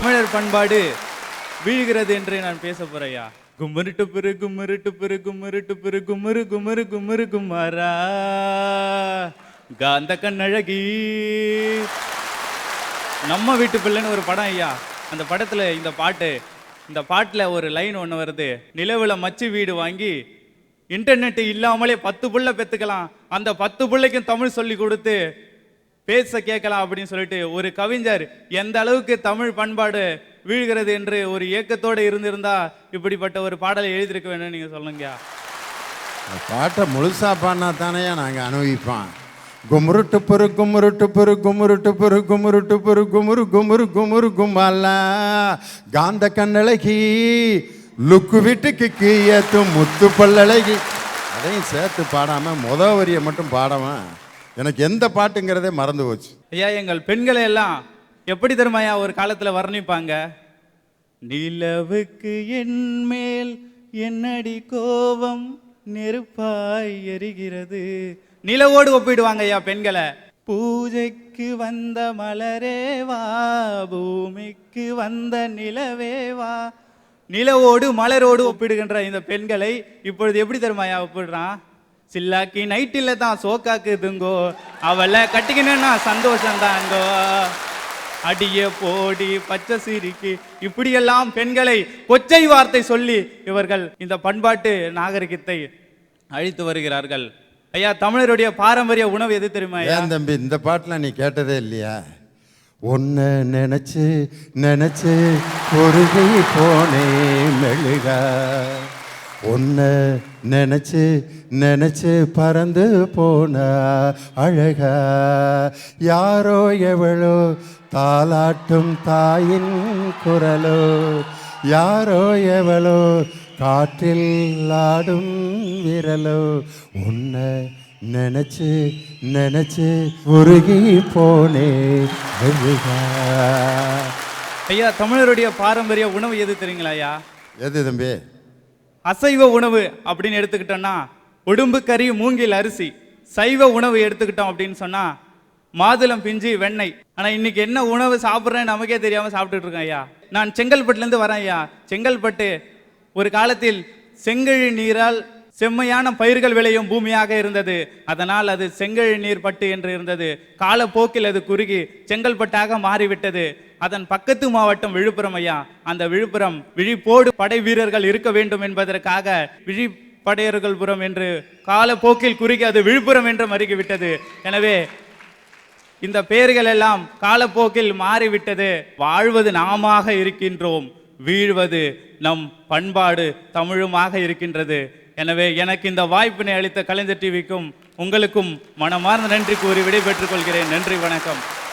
தமிழர் பண்பாடு வீழ்கிறது என்று நான் பேச போறையா. கும்மருட்டு பிறு கும்மருட்டு பிறு கும்மருட்டு பிறு கும்மரு கும்மரு கும்மரு குமாரா காந்த கண்ணழகி. நம்ம வீட்டு பிள்ளைன்னு ஒரு படம் ஐயா. அந்த படத்துல இந்த பாட்டுல ஒரு லைன் ஒன்று வருது. நிலவுல மச்சு வீடு வாங்கி இன்டர்நெட் இல்லாமலே 10 புள்ள பெத்துக்கலாம், அந்த 10 புள்ளைக்கும் தமிழ் சொல்லி கொடுத்து பேச கேட்கலாம் அப்படின்னு சொல்லிட்டு ஒரு கவிஞர் எந்த அளவுக்கு தமிழ் பண்பாடு வீழ்கிறது என்று ஒரு ஏக்கத்தோடு இருந்திருந்தா இப்படிப்பட்ட ஒரு பாடலை எழுதியிருக்க வேண்டும். நீங்க சொல்லுங்க. பாட்டை முழுசா பாடினா தானே நாங்கள் அனுபவிப்போம். குமுருட்டு பொறு குமுருட்டு பொறு குமுருட்டு பொறு குமுருட்டு பொறு குமுரு குமுரு குமுரு கும்பாலா காந்த கண்ணழகி லுக்கு வீட்டுக்கு கீயத்தும் முத்து பல்லழகி. அதையும் சேர்த்து பாடாமல் வரியை மட்டும் பாடாமல் எனக்கு எந்த பாட்டுங்கிறதே மறந்து போச்சு. ஐயா, எங்கள் பெண்களை எல்லாம் எப்படி தெரியுமாயா ஒரு காலத்தில் வர்ணிப்பாங்க? நிலவுக்கு என் மேல் என்னடி கோபம் நெருப்பாய் எரிகிறது. நிலவோடு ஒப்பிடுவாங்க ஐயா பெண்களை. பூஜைக்கு வந்த மலரேவா பூமிக்கு வந்த நிலவேவா. நிலவோடு மலரோடு ஒப்பிடுகின்ற இந்த பெண்களை இப்பொழுது எப்படி தெரியுமாயா ஒப்பிடுறான்? சில்லாக்கி நைட்டில் தான் சோக்காக்குதுங்கோ, அவளை கட்டிக்கணும்னா சந்தோஷம் தாங்கோ, அடிய போடி பச்சை சிரிக்கு, இப்படியெல்லாம் பெண்களை கொச்சை வார்த்தை சொல்லி இவர்கள் இந்த பண்பாட்டு நாகரிகத்தை அழித்து வருகிறார்கள். ஐயா, தமிழருடைய பாரம்பரிய உணவு எது தெரியுமா? ஏன் தம்பி இந்த பாட்டுலாம் நீ கேட்டதே இல்லையா? ஒன்ன நினைச்சு நினைச்சு பொருகை போனே மெழுகா, ஒன்ன நினைச்சு நினைச்சு பறந்து போன அழகா, யாரோ எவளோ தாலாட்டும் தாயின் குரலோ, யாரோ எவளோ காற்றில் ஆடும் விரலோ, உன்ன நினைச்சு நினைச்சு உருகி போனே மெழுகா. ஐயா, தமிழருடைய பாரம்பரிய உணவு எது தெரியுங்களா ஐயா? எது தம்பி? அசைவ உணவு அப்படின்னு எடுத்துக்கிட்டோம்னா உடும்பு கறி மூங்கில் அரிசி. சைவ உணவு எடுத்துக்கிட்டோம் அப்படின்னு சொன்னா மாதுளம் பிஞ்சு வெண்ணெய். ஆனா இன்னைக்கு என்ன உணவு சாப்பிட்றேன்னு நமக்கே தெரியாம சாப்பிட்டுட்டு இருக்கேன் ஐயா. நான் செங்கல்பட்டுலேருந்து வரேன் ஐயா. செங்கல்பட்டு ஒரு காலத்தில் செங்கழி நீரால் செம்மையான பயிர்கள் விளையும் பூமியாக இருந்தது. அதனால் அது செங்கழி நீர் பட்டு என்று இருந்தது. காலப்போக்கில் அது குறுகி செங்கல்பட்டாக மாறிவிட்டது. அதன் பக்கத்து மாவட்டம் விழுப்புரம் ஐயா. அந்த விழுப்புரம் விழிப்போடு படை வீரர்கள் இருக்க வேண்டும் என்பதற்காக விழிப்படையர்கள்புரம் என்று காலப்போக்கில் குறுகி அது விழுப்புரம் என்று மறுகிவிட்டது. எனவே இந்த பெயர்கள் எல்லாம் காலப்போக்கில் மாறிவிட்டது. வாழ்வது நாமாக இருக்கின்றோம், வீழ்வது நம் பண்பாடு தமிழுமாக இருக்கின்றது. எனவே எனக்கு இந்த வாய்ப்பினை அளித்த கலைஞர் டிவிக்கும் உங்களுக்கும் மனமார்ந்த நன்றி கூறி விடைபெற்றுக் கொள்கிறேன். நன்றி, வணக்கம்.